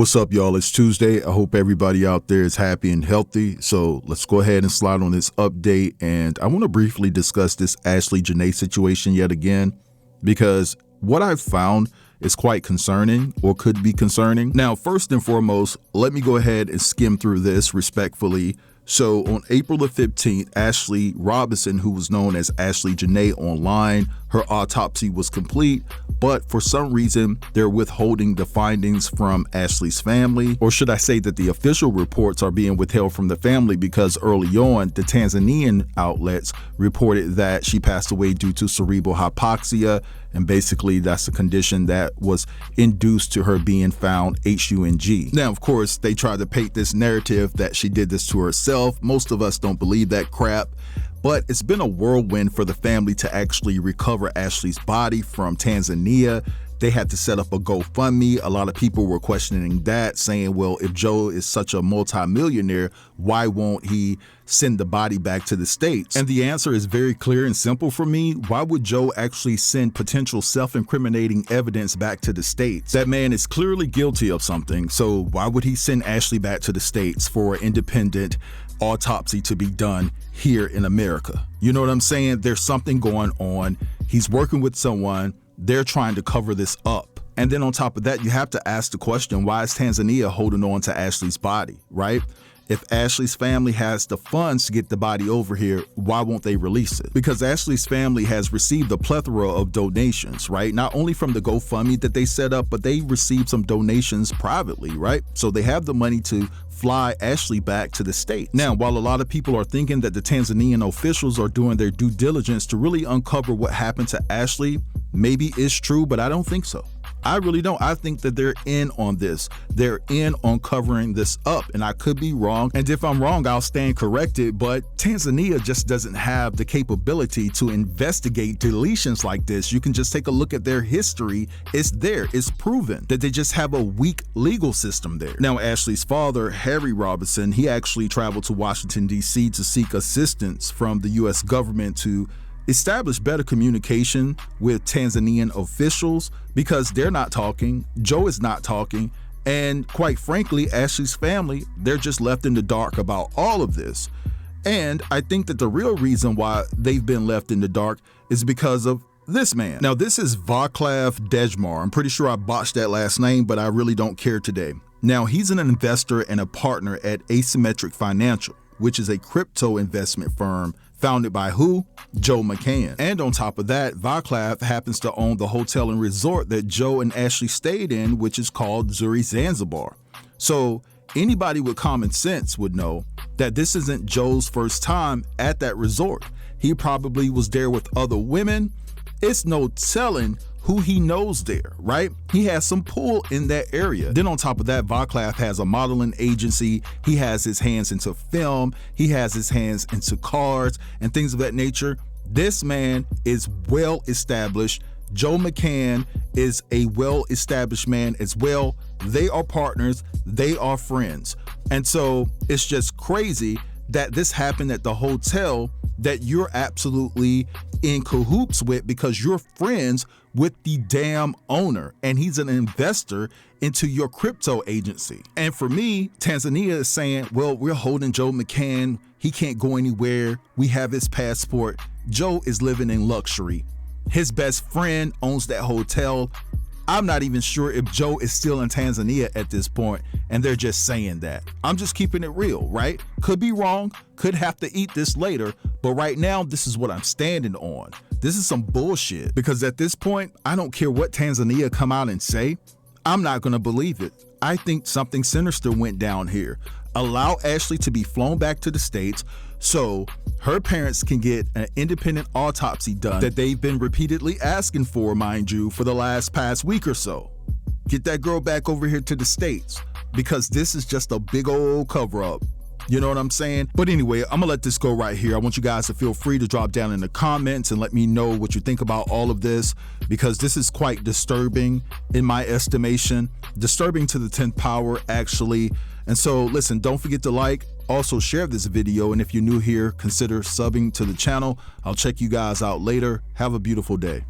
What's up, y'all? It's Tuesday. I hope everybody out there is happy and healthy. So let's go ahead and slide on this update. And I want to briefly discuss this Ashlee Jenae situation yet again, because what I've found is quite concerning, or could be concerning. Now, first and foremost, let me go ahead and skim through this respectfully. So on April the 15th, Ashley Robinson, who was known as Ashlee Jenae online, her autopsy was complete, but for some reason, they're withholding the findings from Ashley's family, or should I say that the official reports are being withheld from the family because early on, the Tanzanian outlets reported that she passed away due to cerebral hypoxia, and basically that's a condition that was induced to her being found HUNG. Now, of course, they tried to paint this narrative that she did this to herself. Most of us don't believe that crap. But it's been a whirlwind for the family to actually recover Ashley's body from Tanzania. They had to set up a GoFundMe. A lot of people were questioning that, saying, well, if Joe is such a multimillionaire, why won't he send the body back to the States? And the answer is very clear and simple for me. Why would Joe actually send potential self-incriminating evidence back to the States? That man is clearly guilty of something, so why would he send Ashley back to the States for an independent autopsy to be done here in America? You know what I'm saying? There's something going on. He's working with someone. They're trying to cover this up. And then on top of that, you have to ask the question, why is Tanzania holding on to Ashley's body, right? If Ashley's family has the funds to get the body over here, why won't they release it? Because Ashley's family has received a plethora of donations, right? Not only from the GoFundMe that they set up, but they received some donations privately, right? So they have the money to fly Ashley back to the States. Now, while a lot of people are thinking that the Tanzanian officials are doing their due diligence to really uncover what happened to Ashley, maybe it's true, but I don't think so. I really don't. I think that they're in on this. They're in on covering this up, and I could be wrong. And if I'm wrong, I'll stand corrected. But Tanzania just doesn't have the capability to investigate deletions like this. You can just take a look at their history. It's there. It's proven that they just have a weak legal system there. Now, Ashley's father, Harry Robinson, he actually traveled to Washington, D.C. to seek assistance from the U.S. government to establish better communication with Tanzanian officials, because they're not talking, Joe is not talking, and quite frankly, Ashley's family, they're just left in the dark about all of this. And I think that the real reason why they've been left in the dark is because of this man. Now, this is Vaclav Dejcmar. I'm pretty sure I botched that last name, but I really don't care today. Now, he's an investor and a partner at Asymmetric Financial, which is a crypto investment firm founded by who? Joe McCann. And on top of that, Vaclav happens to own the hotel and resort that Joe and Ashley stayed in, which is called Zuri Zanzibar. So anybody with common sense would know that this isn't Joe's first time at that resort. He probably was there with other women. It's no telling who he knows there, right? He has some pull in that area. Then on top of that, Vaclav has a modeling agency. He has his hands into film. He has his hands into cars and things of that nature. This man is well established. Joe McCann is a well-established man as well. They are partners. They are friends. And so it's just crazy that this happened at the hotel that you're absolutely in cahoots with, because you're friends with the damn owner, and he's an investor into your crypto agency. And for me, Tanzania is saying, well, we're holding Joe McCann. He can't go anywhere. We have his passport. Joe is living in luxury. His best friend owns that hotel. I'm not even sure if Joe is still in Tanzania at this point, and they're just saying that. I'm just keeping it real, right? Could be wrong, could have to eat this later, but right now, this is what I'm standing on. This is some bullshit, because at this point, I don't care what Tanzania come out and say, I'm not gonna believe it. I think something sinister went down here. Allow Ashley to be flown back to the States so her parents can get an independent autopsy done that they've been repeatedly asking for, mind you, for the past week or so. Get that girl back over here to the States, because this is just a big old cover-up. You know what I'm saying? But anyway, I'm gonna let this go right here. I want you guys to feel free to drop down in the comments and let me know what you think about all of this, because this is quite disturbing in my estimation. Disturbing to the 10th power, actually. And so listen, don't forget to like, also share this video, and if you're new here, consider subbing to the channel. I'll check you guys out later. Have a beautiful day.